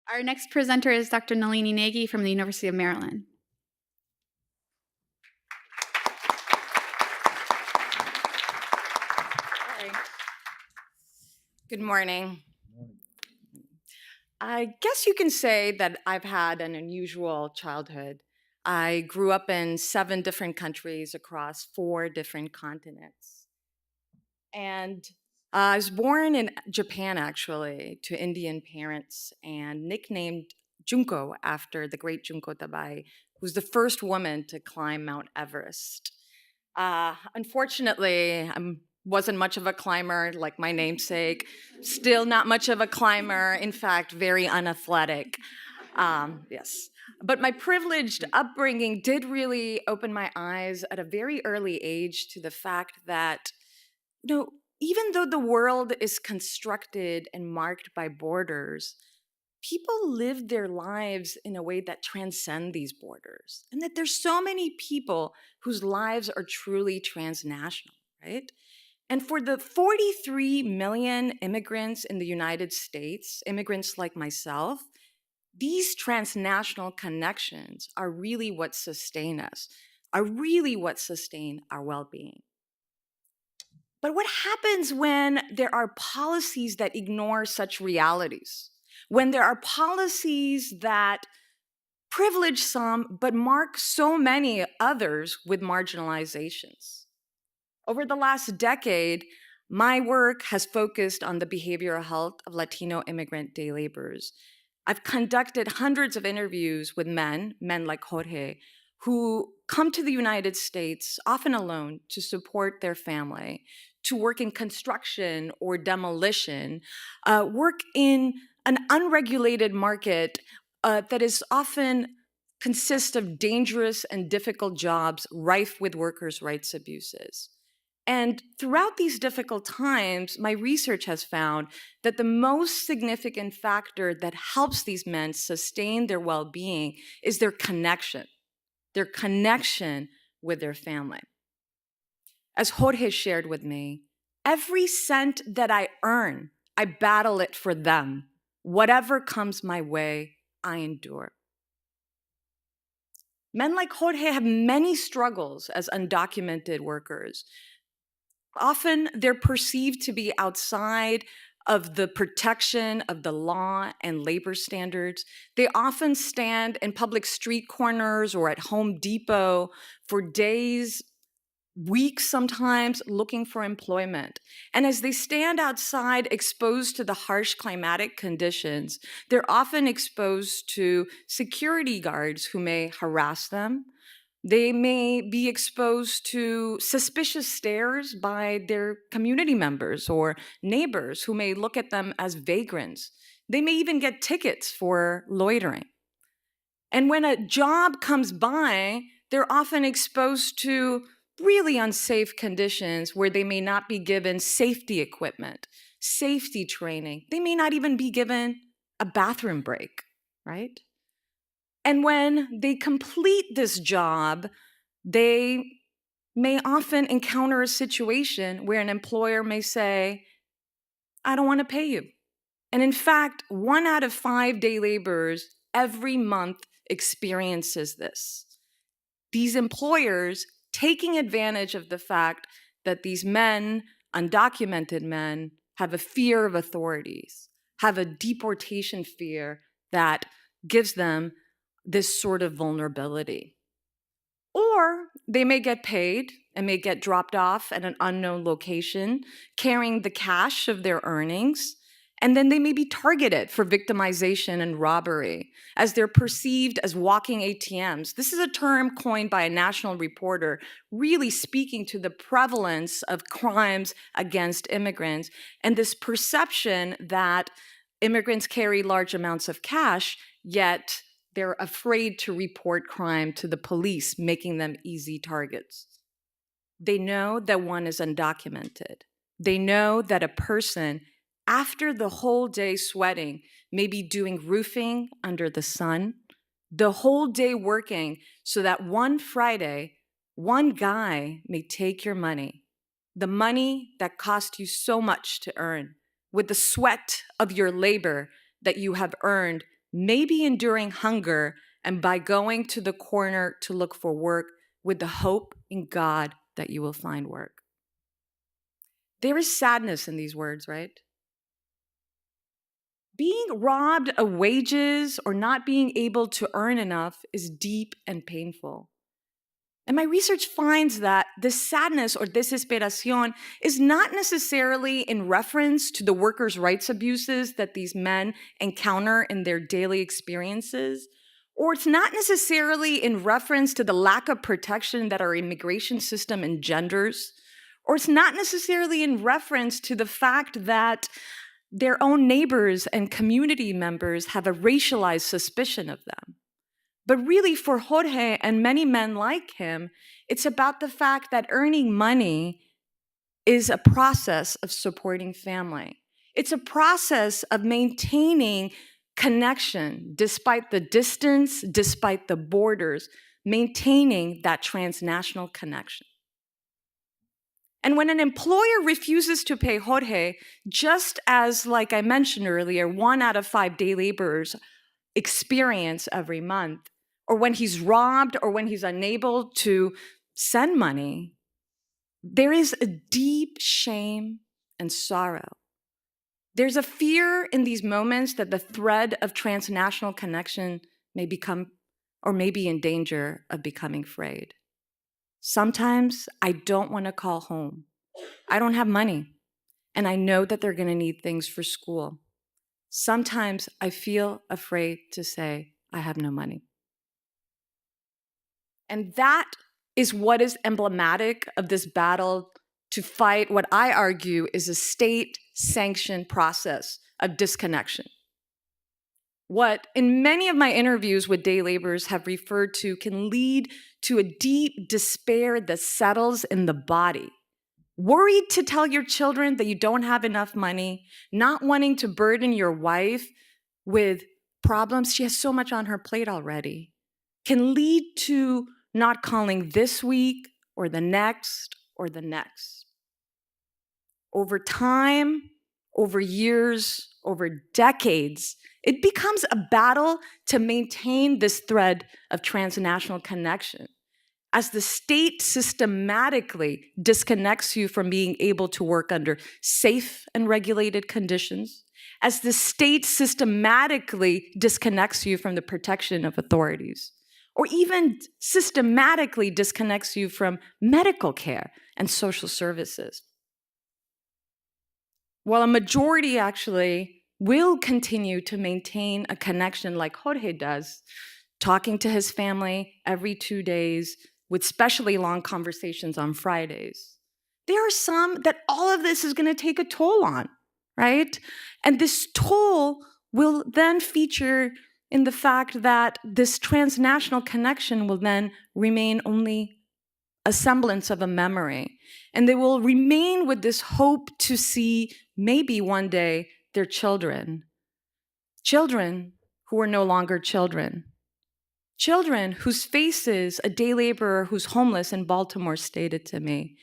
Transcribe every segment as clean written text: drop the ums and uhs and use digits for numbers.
Our next presenter is Dr. Nalini Negi from the University of Maryland. Good morning. I guess you can say that I've had an unusual childhood. I grew up in 7 different countries across 4 different continents. And I was born in Japan, actually, to Indian parents and nicknamed Junko after the great Junko Tabai, who's the first woman to climb Mount Everest. Unfortunately, I wasn't much of a climber, like my namesake. Still not much of a climber. In fact, very unathletic. Yes. But my privileged upbringing did really open my eyes at a very early age to the fact that, even though the world is constructed and marked by borders, people live their lives in a way that transcend these borders, and that there's so many people whose lives are truly transnational, right? And for the 43 million immigrants in the United States, immigrants like myself, these transnational connections are really what sustain us, are really what sustain our well-being. But what happens when there are policies that ignore such realities? When there are policies that privilege some but mark so many others with marginalizations? Over the last decade, my work has focused on the behavioral health of Latino immigrant day laborers. I've conducted hundreds of interviews with men like Jorge, who come to the United States, often alone, to support their family, to work in construction or demolition, work in an unregulated market that is often consists of dangerous and difficult jobs rife with workers' rights abuses. And throughout these difficult times, my research has found that the most significant factor that helps these men sustain their well-being is their connection with their family. As Jorge shared with me, every cent that I earn, I battle it for them. Whatever comes my way, I endure. Men like Jorge have many struggles as undocumented workers. Often they're perceived to be outside of the protection of the law and labor standards. They often stand in public street corners or at Home Depot for days, weeks sometimes, looking for employment. And as they stand outside exposed to the harsh climatic conditions, they're often exposed to security guards who may harass them. They may be exposed to suspicious stares by their community members or neighbors who may look at them as vagrants. They may even get tickets for loitering. And when a job comes by, they're often exposed to really unsafe conditions where they may not be given safety equipment, safety training. They may not even be given a bathroom break, right? And when they complete this job, they may often encounter a situation where an employer may say, I don't want to pay you. And in fact, 1 out of 5 day laborers every month experiences this. These employers taking advantage of the fact that these men, undocumented men, have a fear of authorities, have a deportation fear that gives them this sort of vulnerability. Or they may get paid and may get dropped off at an unknown location, carrying the cash of their earnings, and then they may be targeted for victimization and robbery as they're perceived as walking ATMs. This is a term coined by a national reporter, really speaking to the prevalence of crimes against immigrants and this perception that immigrants carry large amounts of cash, yet they're afraid to report crime to the police, making them easy targets. They know that one is undocumented. They know that a person, after the whole day sweating, may be doing roofing under the sun, the whole day working so that one Friday, one guy may take your money, the money that cost you so much to earn, with the sweat of your labor that you have earned maybe enduring hunger, and by going to the corner to look for work with the hope in God that you will find work. There is sadness in these words, right? Being robbed of wages or not being able to earn enough is deep and painful. And my research finds that this sadness or desesperación is not necessarily in reference to the workers' rights abuses that these men encounter in their daily experiences, or it's not necessarily in reference to the lack of protection that our immigration system engenders, or it's not necessarily in reference to the fact that their own neighbors and community members have a racialized suspicion of them. But really, for Jorge and many men like him, it's about the fact that earning money is a process of supporting family. It's a process of maintaining connection despite the distance, despite the borders, maintaining that transnational connection. And when an employer refuses to pay Jorge, just as, like I mentioned earlier, 1 out of 5 day laborers experience every month, or when he's robbed or when he's unable to send money, there is a deep shame and sorrow. There's a fear in these moments that the thread of transnational connection may become or may be in danger of becoming frayed. Sometimes I don't want to call home. I don't have money, and I know that they're going to need things for school. Sometimes I feel afraid to say, I have no money. And that is what is emblematic of this battle to fight what I argue is a state-sanctioned process of disconnection. What, in many of my interviews with day laborers have referred to, can lead to a deep despair that settles in the body. Worried to tell your children that you don't have enough money, not wanting to burden your wife with problems. She has so much on her plate already. Can lead to not calling this week or the next or the next. Over time, over years, over decades, it becomes a battle to maintain this thread of transnational connection. As the state systematically disconnects you from being able to work under safe and regulated conditions, as the state systematically disconnects you from the protection of authorities, or even systematically disconnects you from medical care and social services. While a majority actually will continue to maintain a connection like Jorge does, talking to his family every 2 days with especially long conversations on Fridays, there are some that all of this is going to take a toll on, right? And this toll will then feature in the fact that this transnational connection will then remain only a semblance of a memory. And they will remain with this hope to see maybe one day their children who are no longer children whose faces a day laborer who's homeless in Baltimore stated to me,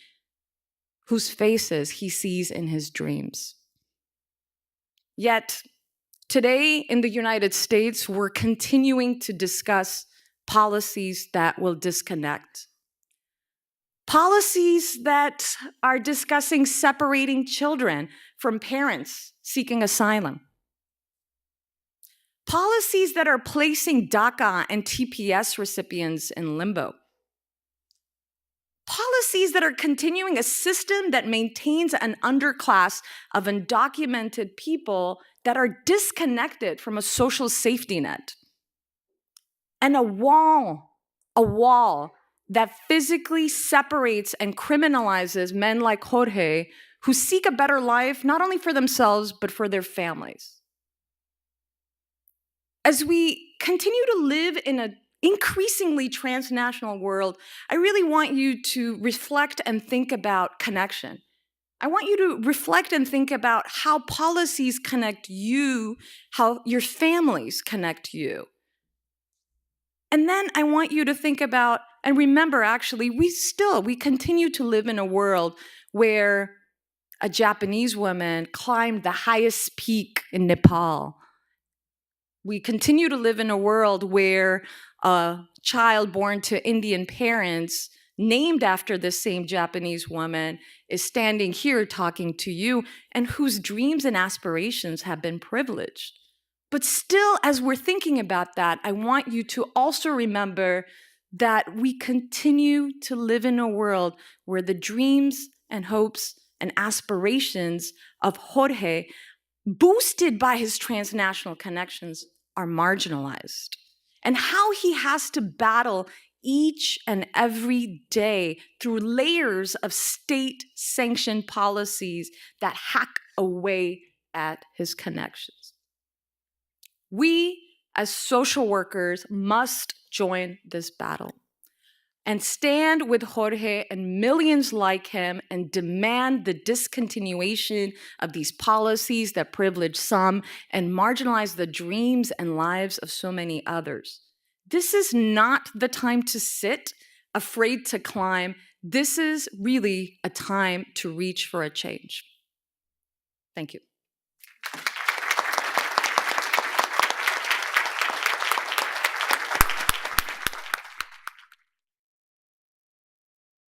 whose faces he sees in his dreams. Yet, today in the United States, we're continuing to discuss policies that will disconnect. Policies that are discussing separating children from parents seeking asylum. Policies that are placing DACA and TPS recipients in limbo. Policies that are continuing a system that maintains an underclass of undocumented people that are disconnected from a social safety net. And a wall that physically separates and criminalizes men like Jorge who seek a better life, not only for themselves, but for their families. As we continue to live in an increasingly transnational world, I really want you to reflect and think about connection. I want you to reflect and think about how policies connect you, how your families connect you. And then I want you to think about, and remember, actually, we continue to live in a world where a Japanese woman climbed the highest peak in Nepal We continue to live in a world where a child born to Indian parents, named after this same Japanese woman, is standing here talking to you and whose dreams and aspirations have been privileged. But still, as we're thinking about that, I want you to also remember that we continue to live in a world where the dreams and hopes and aspirations of Jorge, boosted by his transnational connections, are marginalized. And how he has to battle each and every day through layers of state-sanctioned policies that hack away at his connections. We, as social workers, must join this battle and stand with Jorge and millions like him and demand the discontinuation of these policies that privilege some and marginalize the dreams and lives of so many others. This is not the time to sit, afraid to climb. This is really a time to reach for a change. Thank you.